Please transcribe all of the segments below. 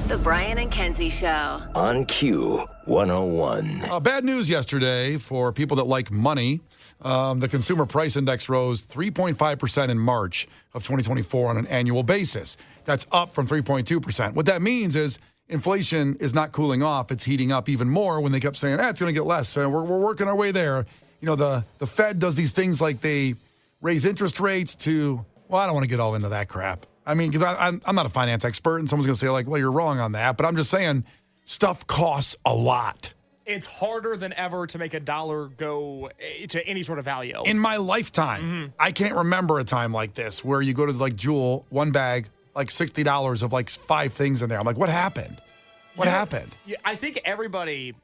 The Brian and Kenzie Show. On Q101. Bad news yesterday for people that like money. The Consumer Price Index rose 3.5% in March of 2024 on an annual basis. That's up from 3.2%. What that means is inflation is not cooling off. It's heating up even more when they kept saying, it's going to get less. We're working our way there. You know, the Fed does these things like they raise interest rates to, well, I don't want to get all into that crap. I mean, because I'm not a finance expert, and someone's going to say, like, well, you're wrong on that. But I'm just saying stuff costs a lot. It's harder than ever to make a dollar go to any sort of value. In my lifetime, I can't remember a time like this where you go to, like, Jewel, one bag, like $60 of, like, 5 things in there. I'm like, what happened? What happened? Yeah, I think everybody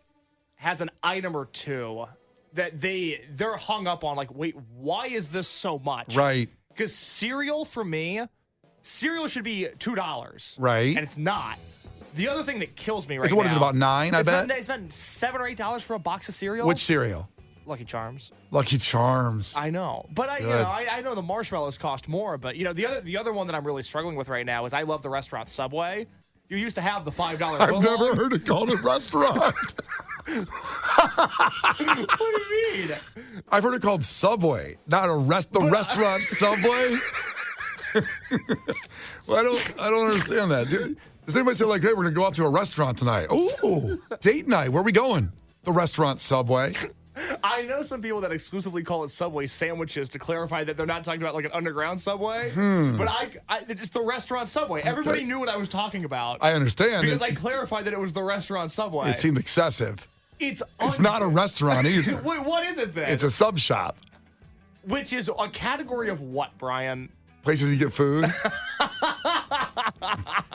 has an item or two that they're hung up on. Like, wait, why is this so much? Right. Because cereal, for me, cereal should be $2. Right. And it's not. The other thing that kills me right What now. is it, about 9, I bet? It's been $7 or $8 for a box of cereal. Which cereal? Lucky Charms. Lucky Charms. I know. But I know the marshmallows cost more, but the other one that I'm really struggling with right now is I love the restaurant Subway. You used to have the $5 I've never heard it called a restaurant. What do you mean? I've heard it called Subway, not the restaurant Subway. Well, I don't understand that. Does anybody say, like, hey, we're going to go out to a restaurant tonight? Ooh, date night. Where are we going? The restaurant Subway. I know some people that exclusively call it Subway sandwiches to clarify that they're not talking about, like, an underground Subway. But it's the restaurant Subway. Everybody knew what I was talking about. I understand. Because I clarified that it was the restaurant Subway. It seemed excessive. It's not a restaurant either. Wait, what is it then? It's a sub shop. Which is a category of what, Brian? Places you get food.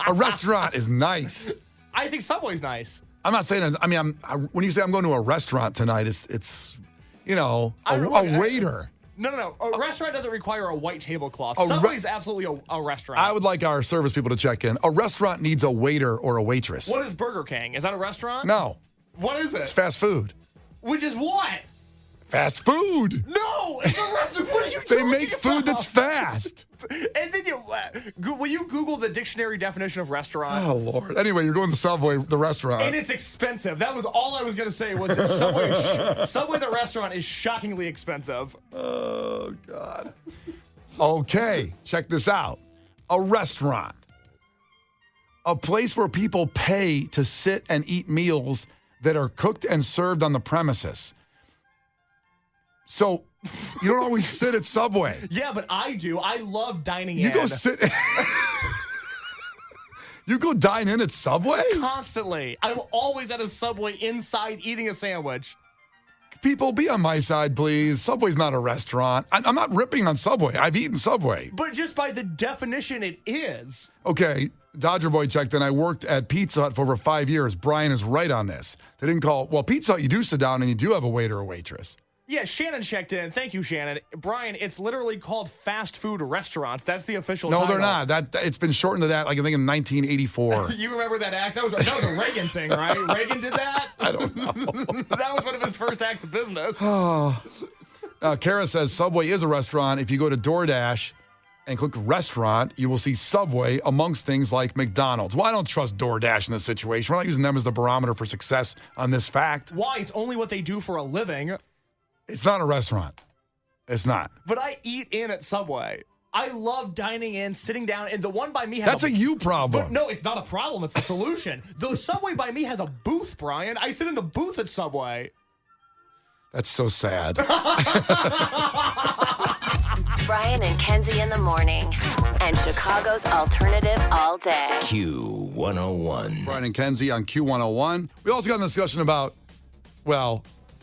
A restaurant is nice. I think Subway's nice. I'm not saying. I mean, when you say I'm going to a restaurant tonight, it's a waiter. No. A restaurant doesn't require a white tablecloth. Subway's absolutely a restaurant. I would like our service people to check in. A restaurant needs a waiter or a waitress. What is Burger King? Is that a restaurant? No. What is it? It's fast food. Which is what? Fast food. No, it's a restaurant. What are you They talking make food about? that's fast. And then will you Google the dictionary definition of restaurant? Oh, Lord. Anyway, you're going to Subway, the restaurant. And it's expensive. That was all I was going to say was that Subway the restaurant is shockingly expensive. Oh, God. Okay, check this out. A restaurant. A place where people pay to sit and eat meals that are cooked and served on the premises. So you don't always sit at Subway. Yeah, but I do. I love dining in. You go sit. You go dine in at Subway? Constantly. I'm always at a Subway inside eating a sandwich. People, be on my side, please. Subway's not a restaurant. I'm not ripping on Subway. I've eaten Subway. But just by the definition, it is. Okay, Dodger Boy checked in. I worked at Pizza Hut for over 5 years. Brian is right on this. They didn't Pizza Hut, you do sit down and you do have a waiter or waitress. Yeah, Shannon checked in. Thank you, Shannon. Brian, it's literally called fast food restaurants. That's the official title. No, they're not. It's been shortened to that, like I think in 1984. You remember that act? That was a Reagan thing, right? Reagan did that? I don't know. That was one of his first acts of business. Kara says Subway is a restaurant. If you go to DoorDash and click restaurant, you will see Subway amongst things like McDonald's. Well, I don't trust DoorDash in this situation. We're not using them as the barometer for success on this fact. Why? It's only what they do for a living. It's not a restaurant. It's not. But I eat in at Subway. I love dining in, sitting down, and the one by me has That's a you problem. But no, it's not a problem. It's a solution. The Subway by me has a booth, Brian. I sit in the booth at Subway. That's so sad. Brian and Kenzie in the morning. And Chicago's alternative all day. Q101. Brian and Kenzie on Q101. We also got a discussion about,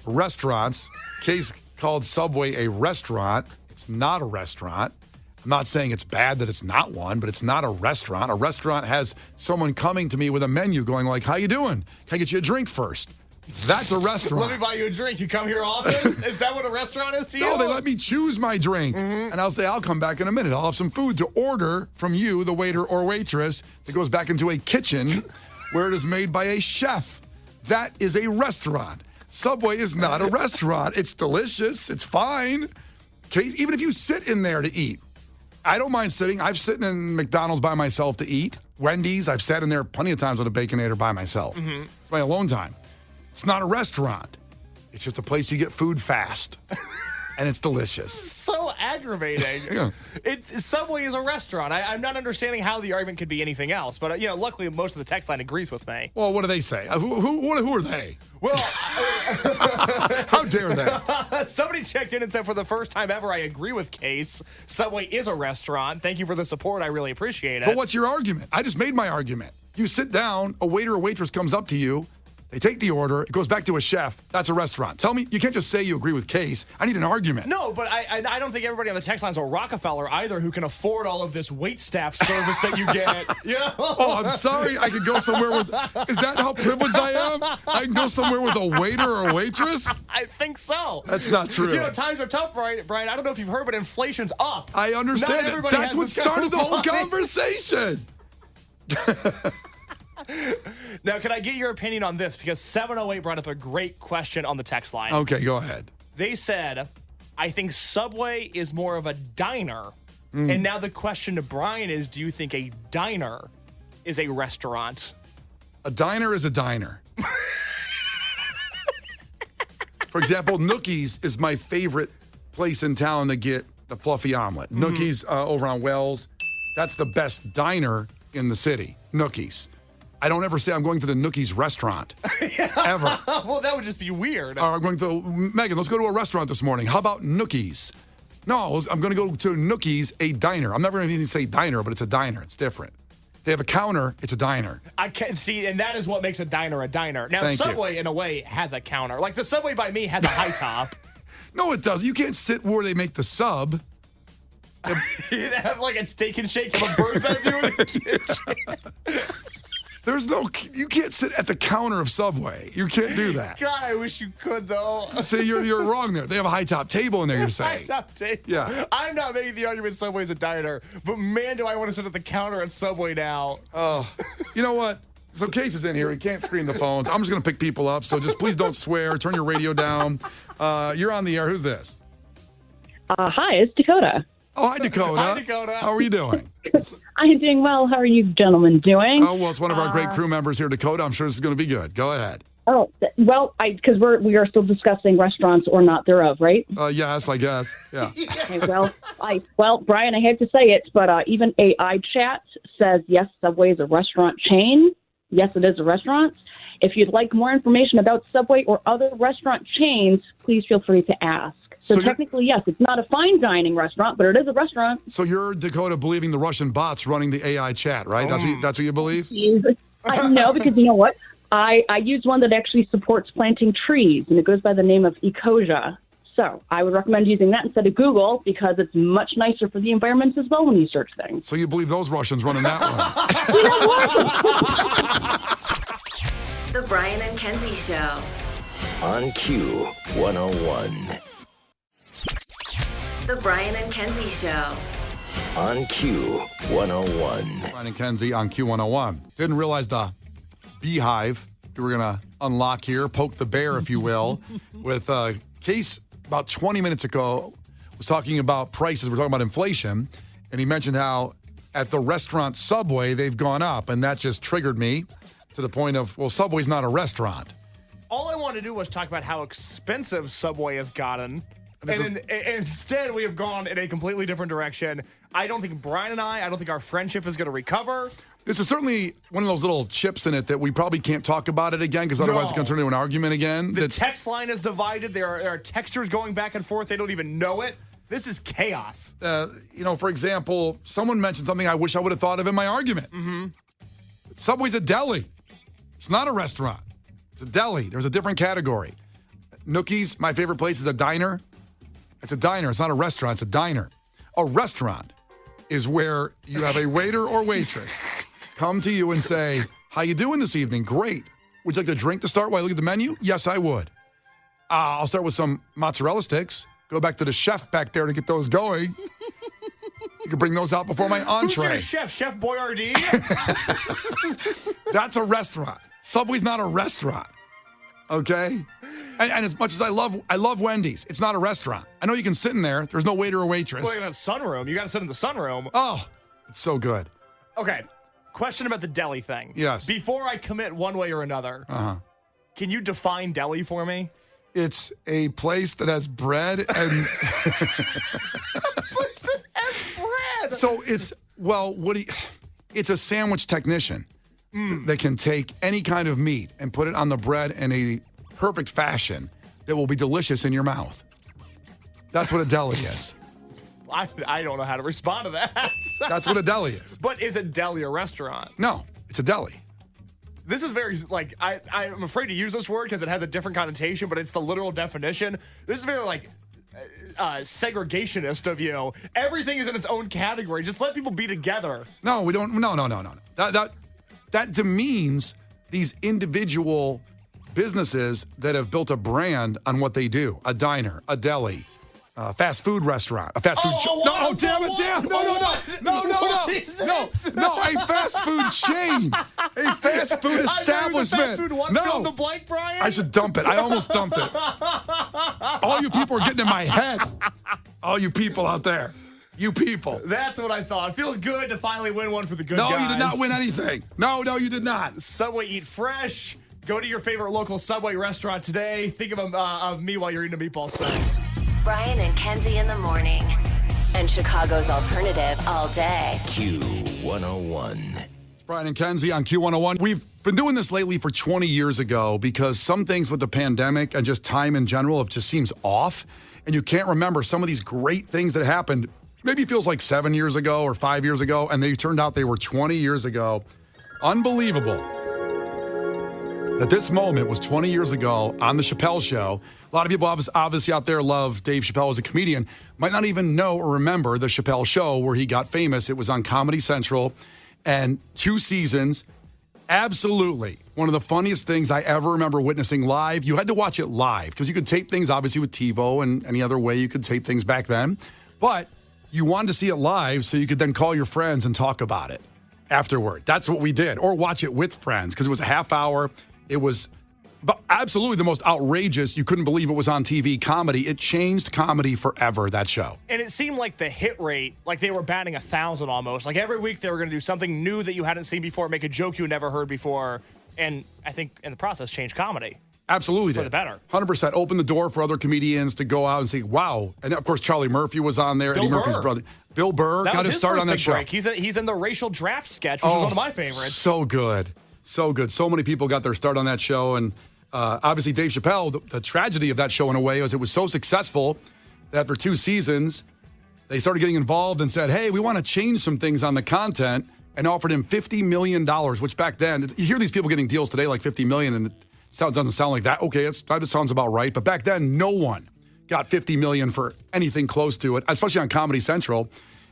restaurants. Case called Subway a restaurant. It's not a restaurant. I'm not saying it's bad that it's not one, but it's not a restaurant. A restaurant has someone coming to me with a menu going like, how you doing? Can I get you a drink first? That's a restaurant. Let me buy you a drink. You come here often? Is that what a restaurant is to you? No, they let me choose my drink. Mm-hmm. And I'll say, I'll come back in a minute. I'll have some food to order from you, the waiter or waitress, that goes back into a kitchen where it is made by a chef. That is a restaurant. Subway is not a restaurant. It's delicious. It's fine. Even if you sit in there to eat. I don't mind sitting. I've sitting in McDonald's by myself to eat. Wendy's, I've sat in there plenty of times with a Baconator by myself. It's my alone time. It's not a restaurant. It's just a place you get food fast. And it's delicious. So aggravating. Yeah. Subway is a restaurant. I'm not understanding how the argument could be anything else. But, luckily, most of the text line agrees with me. Well, what do they say? Who are they? Well, how dare they? Somebody checked in and said, for the first time ever, I agree with Case. Subway is a restaurant. Thank you for the support. I really appreciate it. But what's your argument? I just made my argument. You sit down, a waiter or waitress comes up to you. They take the order. It goes back to a chef. That's a restaurant. Tell me, you can't just say you agree with Case. I need an argument. No, but I don't think everybody on the text line is a Rockefeller either who can afford all of this wait staff service that you get. Oh, I'm sorry. I could go somewhere with... Is that how privileged I am? I can go somewhere with a waiter or a waitress? I think so. That's not true. Times are tough, Brian. I don't know if you've heard, but inflation's up. I understand it. That's what started the whole conversation. Now, can I get your opinion on this? Because 708 brought up a great question on the text line. Okay, go ahead. They said, I think Subway is more of a diner. And now the question to Brian is, do you think a diner is a restaurant? A diner is a diner. For example, Nookie's is my favorite place in town to get the fluffy omelet. Nookie's over on Wells. That's the best diner in the city. Nookie's. I don't ever say I'm going to the Nookie's restaurant. Ever. Well, that would just be weird. Or I'm going to, Megan, let's go to a restaurant this morning. How about Nookie's? No, I'm going to go to Nookie's, a diner. I'm never going to even say diner, but it's a diner. It's different. They have a counter. It's a diner. I can't see, and that is what makes a diner a diner. Now, Thank Subway, you. in a way, has a counter. Like the Subway by me has a high top. No, it doesn't. You can't sit where they make the sub. You'd have like a steak and shake from a bird's eye view in the kitchen. You can't sit at the counter of Subway. You can't do that. God, I wish you could, though. See, you're wrong there. They have a high top table in there, you're saying. High top table. Yeah. I'm not making the argument Subway's a diner, but man, do I want to sit at the counter at Subway now. Oh, you know what? So Case is in here. He can't screen the phones. I'm just going to pick people up, so just please don't swear. Turn your radio down. You're on the air. Who's this? Hi, it's Dakota. Oh, hi, Dakota. Hi, Dakota. How are you doing? I'm doing well. How are you gentlemen doing? Oh, well, it's one of our great crew members here, Dakota. I'm sure this is going to be good. Go ahead. Oh, well, because we are still discussing restaurants or not thereof, right? Yes, I guess. Yeah. Okay, well, Brian, I hate to say it, but even AI chat says, yes, Subway is a restaurant chain. Yes, it is a restaurant. If you'd like more information about Subway or other restaurant chains, please feel free to ask. So technically, yes, it's not a fine dining restaurant, but it is a restaurant. So you're, Dakota, believing the Russian bots running the AI chat, right? That's what you believe? No, because you know what? I use one that actually supports planting trees, and it goes by the name of Ecosia. So I would recommend using that instead of Google because it's much nicer for the environment as well when you search things. So you believe those Russians running that one? The Brian and Kenzie Show. On Q 101. The Brian and Kenzie Show. On Q 101. Brian and Kenzie on Q101. Didn't realize the beehive we were going to unlock here, poke the bear, if you will, with Case about 20 minutes ago was talking about prices. We're talking about inflation, and he mentioned how at the restaurant Subway, they've gone up, and that just triggered me to the point of, well, Subway's not a restaurant. All I wanted to do was talk about how expensive Subway has gotten. And instead, we have gone in a completely different direction. I don't think Brian and I don't think our friendship is going to recover. This is certainly one of those little chips in it that we probably can't talk about it again because otherwise it's going to turn into an argument again. The text line is divided. There are textures going back and forth. They don't even know it. This is chaos. For example, someone mentioned something I wish I would have thought of in my argument. Subway's a deli. It's not a restaurant. It's a deli. There's a different category. Nookie's, my favorite place, is a diner. It's a diner. It's not a restaurant. It's a diner. A restaurant is where you have a waiter or waitress come to you and say, how you doing this evening? Great. Would you like a drink to start while I look at the menu? Yes, I would. I'll start with some mozzarella sticks. Go back to the chef back there to get those going. You can bring those out before my entree. Who's your chef? Chef Boyardee? That's a restaurant. Subway's not a restaurant. Okay? And as much as I love Wendy's, it's not a restaurant. I know you can sit in there. There's no waiter or waitress. Well, in that sunroom. You got to sit in the sunroom. Oh, it's so good. Okay. Question about the deli thing. Yes. Before I commit one way or another, can you define deli for me? It's a place that has bread and... Place that has bread. So it's, it's a sandwich technician that can take any kind of meat and put it on the bread in a perfect fashion that will be delicious in your mouth. That's what a deli is. I don't know how to respond to that. That's what a deli is. But is a deli a restaurant? No, it's a deli. This is very, I'm afraid to use this word because it has a different connotation, but it's the literal definition. This is very, segregationist of you. Everything is in its own category. Just let people be together. No, we don't. No. That demeans these individual businesses that have built a brand on what they do. A diner, a deli, fast food restaurant, a fast food chain. No, damn it. No, a fast food chain. A fast food establishment. Fast food what? No. Fill in the blank, Brian? I should dump it. I almost dumped it. All you people are getting in my head. All you people out there. You people. That's what I thought. It feels good to finally win one for the good guys. No, you did not win anything. No, you did not. Subway Eat Fresh. Go to your favorite local Subway restaurant today. Think of me while you're eating a meatball sub. Brian and Kenzie in the morning. And Chicago's alternative all day. Q101. It's Brian and Kenzie on Q101. We've been doing this lately for 20 years ago because some things with the pandemic and just time in general it just seems off. And you can't remember some of these great things that happened. Maybe it feels like 7 years ago or 5 years ago, and they turned out they were 20 years ago. Unbelievable that this moment was 20 years ago on The Chappelle Show. A lot of people obviously out there love Dave Chappelle as a comedian, might not even know or remember The Chappelle Show where he got famous. It was on Comedy Central, and 2 seasons. Absolutely one of the funniest things I ever remember witnessing live. You had to watch it live because you could tape things, obviously, with TiVo and any other way you could tape things back then. But you wanted to see it live so you could then call your friends and talk about it afterward. That's what we did. Or watch it with friends because it was a half hour. It was absolutely the most outrageous. You couldn't believe it was on TV comedy. It changed comedy forever, that show. And it seemed like the hit rate, like they were batting 1,000 almost. Like every week they were going to do something new that you hadn't seen before, make a joke you never heard before. And I think in the process, change comedy. Absolutely For did. the better. 100%. Opened the door for other comedians to go out and say, wow. And, of course, Charlie Murphy was on there. Eddie Murphy's brother. Bill Burr got his start on that show. Break. He's in the racial draft sketch, which is one of my favorites. So good. So good. So many people got their start on that show. And obviously, Dave Chappelle, the tragedy of that show in a way was it was so successful that for 2 seasons, they started getting involved and said, hey, we want to change some things on the content and offered him $50 million, which back then, you hear these people getting deals today like $50 million and doesn't sound like that. Okay, that sounds about right. But back then, no one got $50 million for anything close to it, especially on Comedy Central.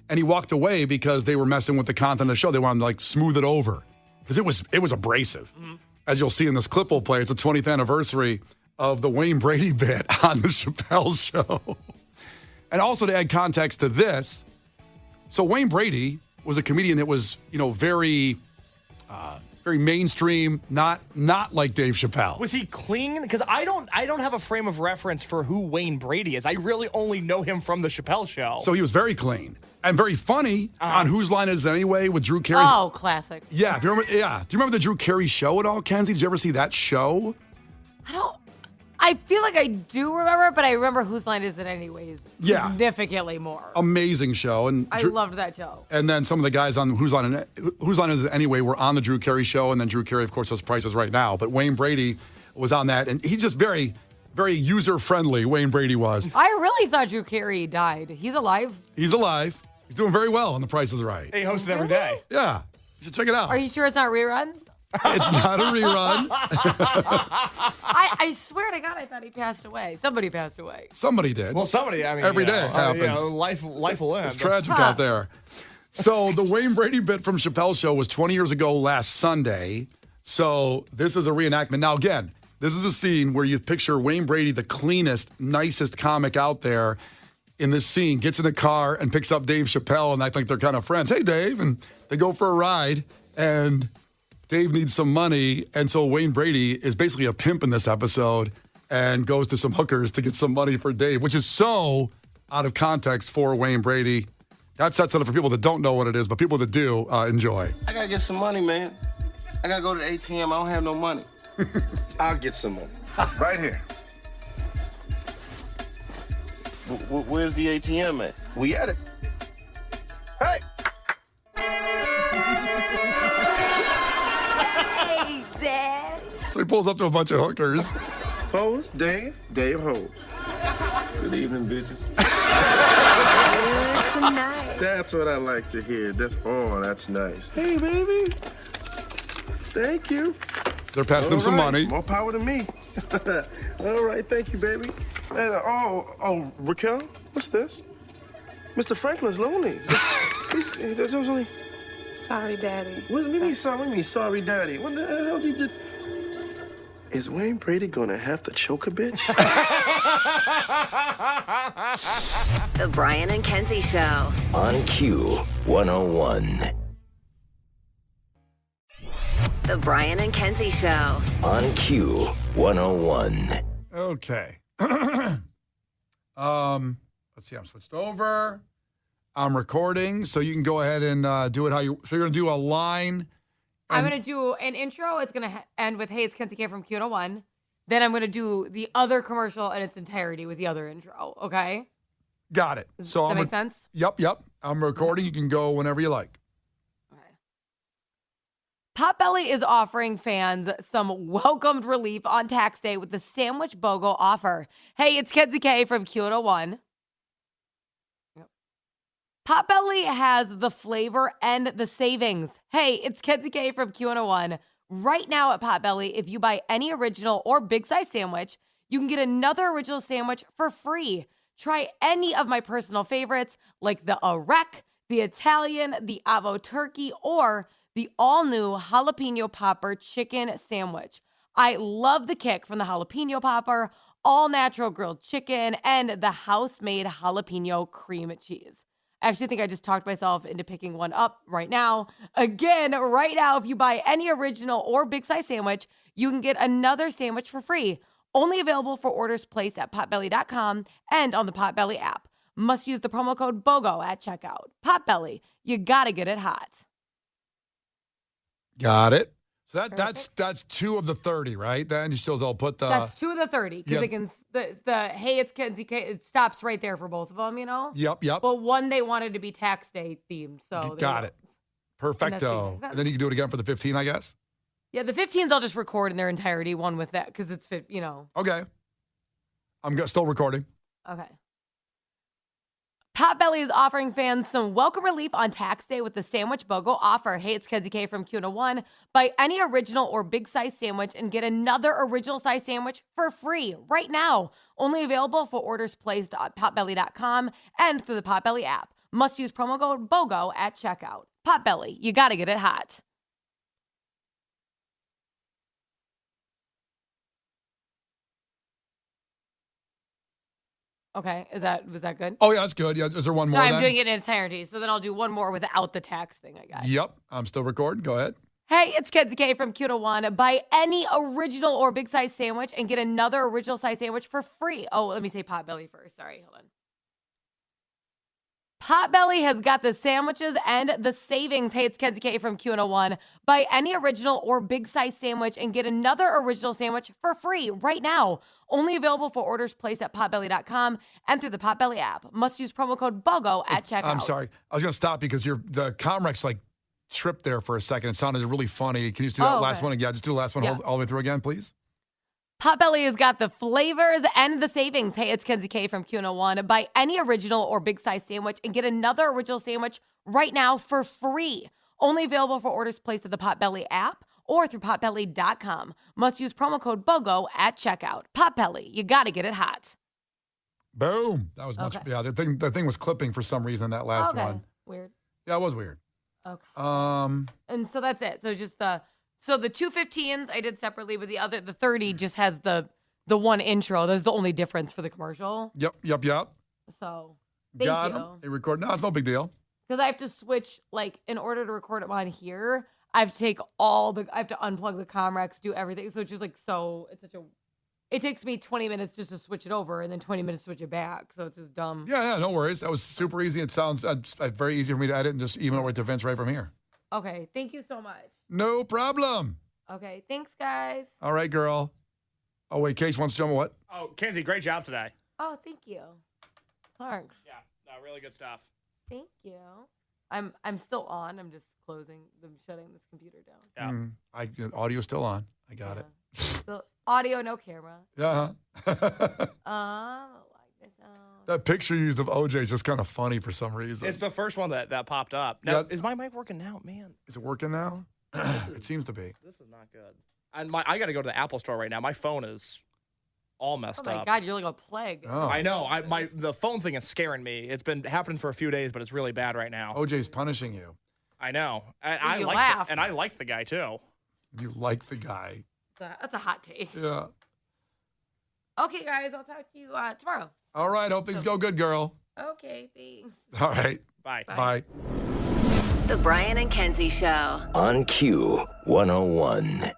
And he walked away because they were messing with the content of the show. They wanted to smooth it over because it was abrasive. Mm-hmm. As you'll see in this clip we'll play, it's the 20th anniversary of the Wayne Brady bit on the Chappelle Show. And also to add context to this, so Wayne Brady was a comedian that was, very mainstream, not like Dave Chappelle. Was he clean? Because I don't have a frame of reference for who Wayne Brady is. I really only know him from the Chappelle Show. So he was very clean and very funny on Whose Line Is It Anyway with Drew Carey. Oh, classic. Yeah, do you remember the Drew Carey show at all, Kenzie? Did you ever see that show? I feel like I do remember, but I remember Whose Line Is It Anyways significantly more. Amazing show. And I loved that show. And then some of the guys on Whose Line Is It Anyway were on the Drew Carey show, and then Drew Carey, of course, does Prices Right Now. But Wayne Brady was on that, and he just very, very user-friendly, Wayne Brady was. I really thought Drew Carey died. He's alive. He's alive. He's doing very well on The Price is Right. He hosts it every day. Yeah. You should check it out. Are you sure it's not reruns? It's not a rerun. I swear to God, I thought he passed away. Somebody passed away. Somebody did. Well, somebody, every day happens. Life will end. It's tragic out there. So the Wayne Brady bit from Chappelle Show was 20 years ago last Sunday. So this is a reenactment. Now, again, this is a scene where you picture Wayne Brady, the cleanest, nicest comic out there in this scene, gets in a car and picks up Dave Chappelle, and I think they're kind of friends. Hey, Dave. And they go for a ride, and Dave needs some money, and so Wayne Brady is basically a pimp in this episode and goes to some hookers to get some money for Dave, which is so out of context for Wayne Brady. That sets it up for people that don't know what it is, but people that do enjoy. I gotta get some money, man. I gotta go to the ATM. I don't have no money. I'll get some money. Right here. Where's the ATM at? We at it. Hey! Hey, Dad. So he pulls up to a bunch of hookers. Hose? Dave? Dave Hose. Good evening, bitches. Tonight. That's what I like to hear. That's nice. Hey, baby. Thank you. They're passing him some money. More power to me. All right, thank you, baby. And, Raquel, what's this? Mr. Franklin's lonely. There's only... Sorry, Daddy. What do you mean sorry, Daddy? What the hell did you... Is Wayne Brady gonna have to choke a bitch? The Brian and Kenzie Show. On Q101. The Brian and Kenzie Show. On Q101. Okay. Let's see. I'm switched over. I'm recording, so you can go ahead and do it how you. So you're gonna do a line. I'm going to do an intro. It's going to end with, hey, it's Kenzie K from Q101. Then I'm going to do the other commercial in its entirety with the other intro, okay? Got it. Does So that make sense? Yep. I'm recording. You can go whenever you like. Okay. Potbelly is offering fans some welcomed relief on tax day with the Sandwich BOGO offer. Hey, it's Kenzie K from Q101. Potbelly has the flavor and the savings. Hey, it's Kenzie K from Q101. Right now at Potbelly, if you buy any original or big size sandwich, you can get another original sandwich for free. Try any of my personal favorites like the Iraq, the Italian, the Avo Turkey, or the all-new Jalapeno Popper Chicken Sandwich. I love the kick from the Jalapeno Popper, all-natural grilled chicken, and the house-made jalapeno cream cheese. I actually think I just talked myself into picking one up right now. Again, right now, if you buy any original or big size sandwich, you can get another sandwich for free. Only available for orders placed at potbelly.com and on the Potbelly app. Must use the promo code BOGO at checkout. Potbelly, you gotta get it hot. Got it. So that's 2 of the 30, right? Then you still put the. That's 2 of the 30 because they can the hey, it's Kenzie K. It stops right there for both of them, you know. Yep. But one they wanted to be tax day themed, so got it. Perfecto. And then you can do it again for the 15, I guess. Yeah, the 15s I'll just record in their entirety, one with that because it's Okay. I'm still recording. Okay. Potbelly is offering fans some welcome relief on tax day with the Sandwich BOGO offer. Hey, it's Kenzie K from Q101. Buy any original or big size sandwich and get another original size sandwich for free right now. Only available for orders placed at potbelly.com and through the Potbelly app. Must use promo code BOGO at checkout. Potbelly, you got to get it hot. Okay, was that good? Oh, yeah, that's good. Yeah, is there one more? Sorry, I'm doing it in entirety, so then I'll do one more without the tax thing, I guess. Yep, I'm still recording. Go ahead. Hey, it's Kenzie K from Q101. Buy any original or big size sandwich and get another original size sandwich for free. Oh, let me say Potbelly first. Sorry, hold on. Potbelly has got the sandwiches and the savings. Hey, it's Kenzie K from Q101. Buy any original or big size sandwich and get another original sandwich for free right now. Only available for orders placed at potbelly.com and through the Potbelly app. Must use promo code BOGO at checkout. I'm sorry. I was going to stop because the Comrex tripped there for a second. It sounded really funny. Can you just do that last one again? Just do the last one all the way through again, please. Potbelly has got the flavors and the savings. Hey, it's Kenzie K from Q101. Buy any original or big size sandwich and get another original sandwich right now for free. Only available for orders placed at the Potbelly app or through potbelly.com. Must use promo code BOGO at checkout. Potbelly, you got to get it hot. Boom. That was much. Yeah, the thing was clipping for some reason, that last one. Weird. Yeah, it was weird. Okay. And so that's it. So just the 215s I did separately, but the 30 just has the one intro. That's the only difference for the commercial. Yep. So thank got you. him. He recorded. No, it's no big deal. Because I have to switch, in order to record it on here, I have to take I have to unplug the Comrex, do everything. So it's just it's it takes me 20 minutes just to switch it over and then 20 minutes to switch it back. So it's just dumb. Yeah, no worries. That was super easy. It sounds very easy for me to edit and just email it right to Vince right from here. Okay. Thank you so much. No problem. Okay. Thanks, guys. All right, girl. Oh, wait, Case wants to jump on what? Oh, Kenzie, great job today. Oh, thank you. Thanks. Yeah, no, really good stuff. Thank you. I'm still on. I'm just shutting this computer down. Yeah. Audio's still on. I got it. So, audio, no camera. Yeah. Like this. That picture you used of OJ is just kind of funny for some reason. It's the first one that popped up. Now, is my mic working now? Man. Is it working now? It seems to be. This is not good. And I got to go to the Apple store right now. My phone is all messed up. Oh my God, you're like a plague. Oh. I know. The phone thing is scaring me. It's been happening for a few days, but it's really bad right now. OJ's punishing you. I know. And You I laugh. and I like the guy too. You like the guy. That's a hot take. Yeah. Okay, guys, I'll talk to you tomorrow. All right. Hope things go good, girl. Okay, thanks. All right. Bye. Bye. The Brian and Kenzie Show. On Q 101.